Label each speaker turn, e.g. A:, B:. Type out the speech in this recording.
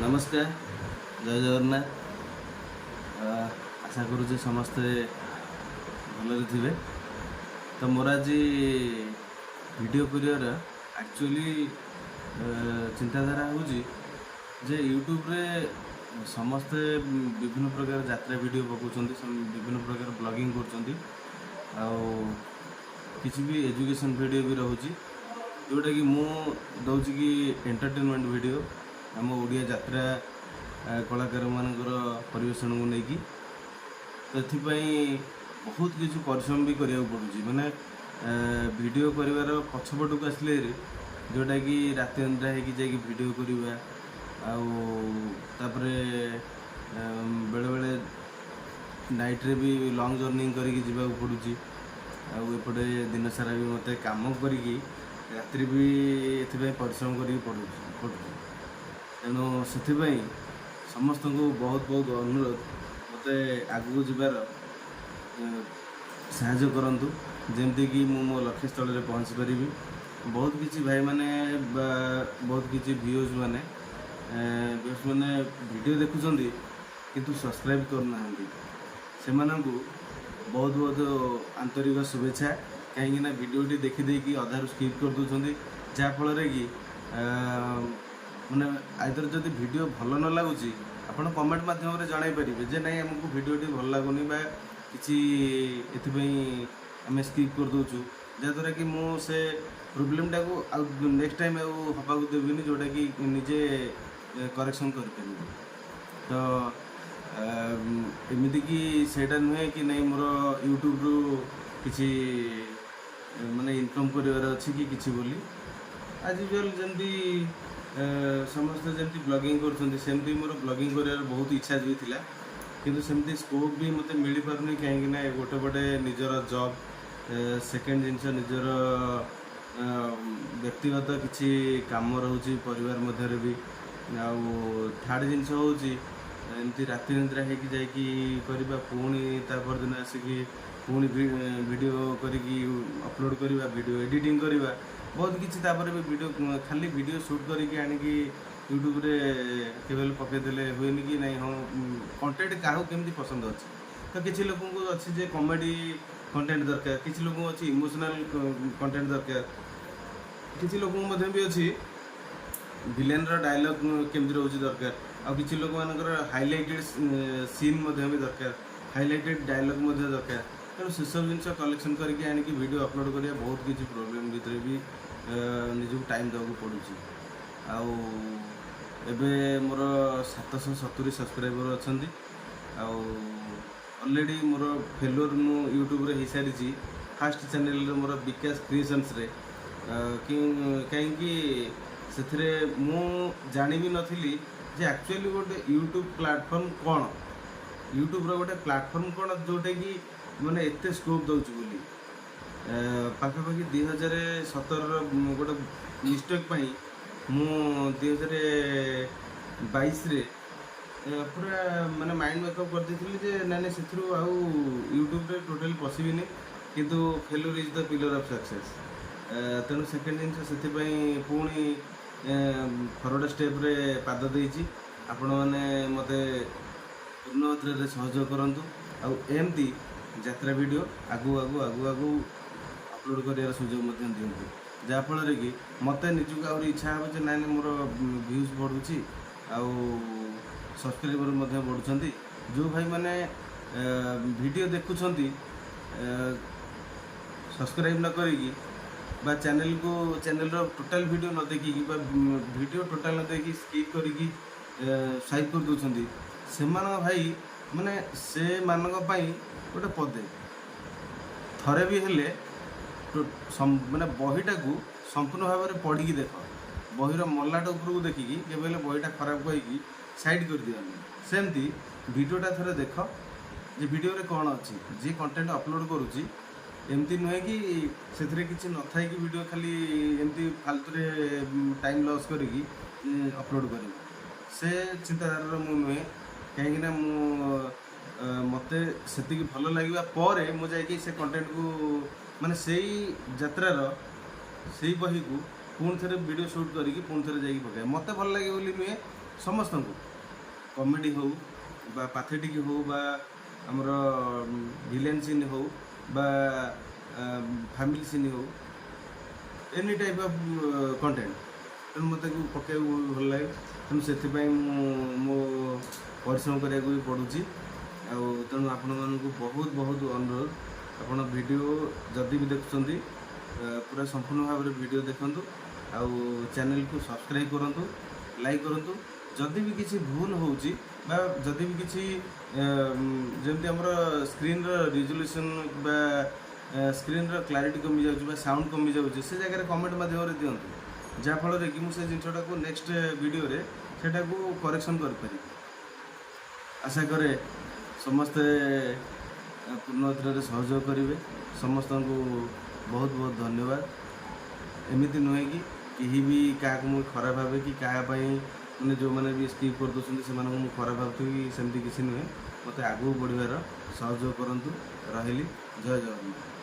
A: नमस्कार जय जगन्नाथ। आशा करुचे समस्ते भलरे थे। तो मोर आज वीडियो करियर एक्चुअली चिंताधारा हूँ जे यूट्यूब रे समस्ते विभिन्न प्रकार यात्रा वीडियो पकाउछन्ति, विभिन्न प्रकार ब्लॉगिंग करछन्ति, किसी भी एजुकेशन वीडियो भी रोचे जोटा कि मु दौची कि एंटरटेनमेंट वीडियो आम ओडिया यात्रा कलाकार मानकर परिवेशन को लेकिन। तो ये बहुत किसी परिश्रम भी करिया पड़ुछि, माने वीडियो करिवार पछपटक आसले जोटा कि राति अंतरा होगी जाकि वीडियो करवा आउे बेले बेले नाइट रे भी लॉन्ग जर्नी करके जीवाक पड़ुछि। एपटे दिन सारा भी मत काम करी रात्रि भी ये परिश्रम करी पड़ुछि। तेणु से समस्त को बहुत बहुत अनुरोध मत आगू जीवार साहाय्य करंतु जेमती कि मो लक्ष्य स्थल में पहुँची पारि। बहुत किसी भाई माने बहुत किसी व्यूज माने वीडियो देखुंट किंतु सब्सक्राइब करना से बहुत बहुत आंतरिक शुभेच्छा। कहीं वीडियोटी देखी अधारू स्किप कर दूसरी जहाँफल कि माने आइदर जदि वीडियो भल न लगुच आप कमेंट मध्यम जन पारे जे ना आमको वीडियोटी भल लगुनि कि आम स्किप कर दूचु जहाँद्वारा कि मुझे प्रोब्लेमटा को नेक्स्ट टाइम हवा देवी जोटा कि निजे करेक्शन कर। तो एमती कि सेटा नुहे कि नहीं मोर यूट्यूब रु किसी माने इनकम करार अच्छी कि किसी बोली आज यूजुअल जमी समस्ते जमी ब्लॉगिंग करमती मोर ब्लॉगिंग कर बहुत इच्छा भी थिला किंतु सेमती स्कोप भी मत मिल पारुनी कहीं गोटे पटे निजर जॉब सेकेंड जिनस निजर व्यक्तिगत किसी काम रोचे परिवार मध्य भी थर्ड जिनस हूँ एमती राति निद्रा होगी जाकि करवा पुणी तापर दिन आसिकी पुणी वीडियो करी अपलोड करवा वीडियो एडिटिंग करवा बहुत किसी तापर भी वीडियो खाली वीडियो शूट करके आनिकी यूट्यूब रे केवल पकईदे हुए कि नहीं हाँ कंटेंट क्या केमती पसंद अच्छे। तो किसी लोक अच्छी जे कॉमेडी कंटेंट दरकार, किसी लोक अच्छी इमोशनल कंटेंट दरकार, किसी लोक भी अच्छी विलेन डायलॉग केमती रोचे दरकार आ किसी लोक मानकर हाइलाइटेड सीन भी दरकार, हाइलाइटेड डायलॉग दरकार। तेणु से सब जिन कलेक्शन करके आनिकी वीडियो अपलोड करिया बहुत किसी प्रोब्लेम भितर भी निजक टाइम देवाक पड़ुछि। एबे मोर 770 सब्सक्राइबर अच्छी ऑलरेडी मोर फेलोर मु यूट्यूब रे हो सारी फास्ट चैनल मोर विकास क्रिएशंस रे कहीं से मु जानी भी नथिली जे एक्चुअली गोटे यूट्यूब प्लेटफॉर्म कौन, यूट्यूब रो गोटे प्लेटफॉर्म कौन जोटे कि माने एते स्कोप दउछु बोली। पाखापाखि 2017 गोटे मिस्टेक पाई मु 2022 रे पूरा माने माइंड मेकअप कर देथिली जे नाने सेथरु आउ यूट्यूब रे टोटली पॉसिबल किंतु failure is the pillar of success. तेणु सेकेंड जिनस से पुणी फरवर्ड स्टेप रे पाद देइछि आपण माने मते पूर्ण मात्रा सहयोग करंतु आउ एमती यात्रा वीडियो आगु आगु आगु आगु अपलोड करार सुजोग दिंतु जहाँफल कि मत निजक आ इच्छा हे जे ना मोर व्यूज बढ़ुची आउ सब्सक्राइबर बढ़ुंट। जो भाई मैंने वीडियो देखुंट सब्सक्राइब न करी चैनल को चैनल टोटाल वीडियो न देखी वीडियो टोटाल न देखी स्किप करी स्वाइप कर दूसरी से भाई माने से मानक गोटे पदे थरे भी हेले माने बहीटा को संपूर्ण भाव में पढ़ी देख बहीर मलाट उपरको देखिकी केवल बहीटा खराब कहीकि साइड कर दिया। सेमती वीडियोटा थोड़े देख जे वीडियो रे कौन अच्छी जी कंटेंट अपलोड करुच्ची एमती नुहे कि से किसी न था कि वीडियो खाली एमती फालतू टाइम लॉस करी अपलोड कर से चिंताधारा मु नुहे कहीं मत से भल लगे मुझे से कंटेंट को माने से यात्रार से बही को पुणी थे वीडियो शूट करके पुणी थे जाकि पकाए मत भल लगे बोली नुहे ସମସ୍ତଙ୍କୁ କମେଡ଼ି ହଉ ବା ପାଥେଟିକ୍ ହଉ ବା ଆମର ଭିଲେନ୍ ସିନ୍ ହଉ ବା ଫ୍ୟାମିଲି ସିନ୍ ହଉ ଏନି ଟାଇପ୍ ଅଫ୍ କଣ୍ଟେଣ୍ଟ ତେଣୁ ମୋତେ ପକାଇବାକୁ ଭଲ ଲାଗେ। ତେଣୁ ସେଥିପାଇଁ ମୁଁ ମୋ ପରିଶ୍ରମ କରିବାକୁ ବି ପଡ଼ୁଛି। ଆଉ ତେଣୁ ଆପଣମାନଙ୍କୁ ବହୁତ ବହୁତ ଅନୁରୋଧ, ଆପଣ ଭିଡ଼ିଓ ଯଦି ବି ଦେଖୁଛନ୍ତି ପୁରା ସମ୍ପୂର୍ଣ୍ଣ ଭାବରେ ଭିଡ଼ିଓ ଦେଖନ୍ତୁ ଆଉ ଚ୍ୟାନେଲକୁ ସବସ୍କ୍ରାଇବ୍ କରନ୍ତୁ, ଲାଇକ୍ କରନ୍ତୁ। ଯଦି ବି କିଛି ଭୁଲ ହେଉଛି ବା ଯଦି ବି କିଛି ଯେମିତି ଆମର ସ୍କ୍ରିନ୍ର ରିଜଲ୍ୟୁସନ୍ ବା ସ୍କ୍ରିନ୍ର କ୍ଲାରିଟି କମିଯାଉଛି ବା ସାଉଣ୍ଡ କମିଯାଉଛି ସେ ଜାଗାରେ କମେଣ୍ଟ ମାଧ୍ୟମରେ ଦିଅନ୍ତୁ, ଯାହାଫଳରେ କି ମୁଁ ସେ ଜିନିଷଟାକୁ ନେକ୍ସଟ ଭିଡ଼ିଓରେ ସେଟାକୁ କରେକ୍ସନ୍ କରିପାରିବି। ଆଶା କରେ ସମସ୍ତେ ପୂର୍ଣ୍ଣ ମାତ୍ରାରେ ସହଯୋଗ କରିବେ। ସମସ୍ତଙ୍କୁ ବହୁତ ବହୁତ ଧନ୍ୟବାଦ। ଏମିତି ନୁହେଁ କି କେହି ବି କାହାକୁ ମୁଁ ଖରାପ ଭାବେ କି କାହା ପାଇଁ ମାନେ ଯେଉଁମାନେ ବି ସ୍କିପ୍ କରିଦେଉଛନ୍ତି ସେମାନଙ୍କୁ ମୁଁ ଖରାପ ଭାବୁଥିବି, ସେମିତି କିଛି ନୁହେଁ। ମୋତେ ଆଗକୁ ବଢ଼ିବାର ସହଯୋଗ କରନ୍ତୁ। ରହିଲି, ଜୟ ଜଗନ୍ନାଥ।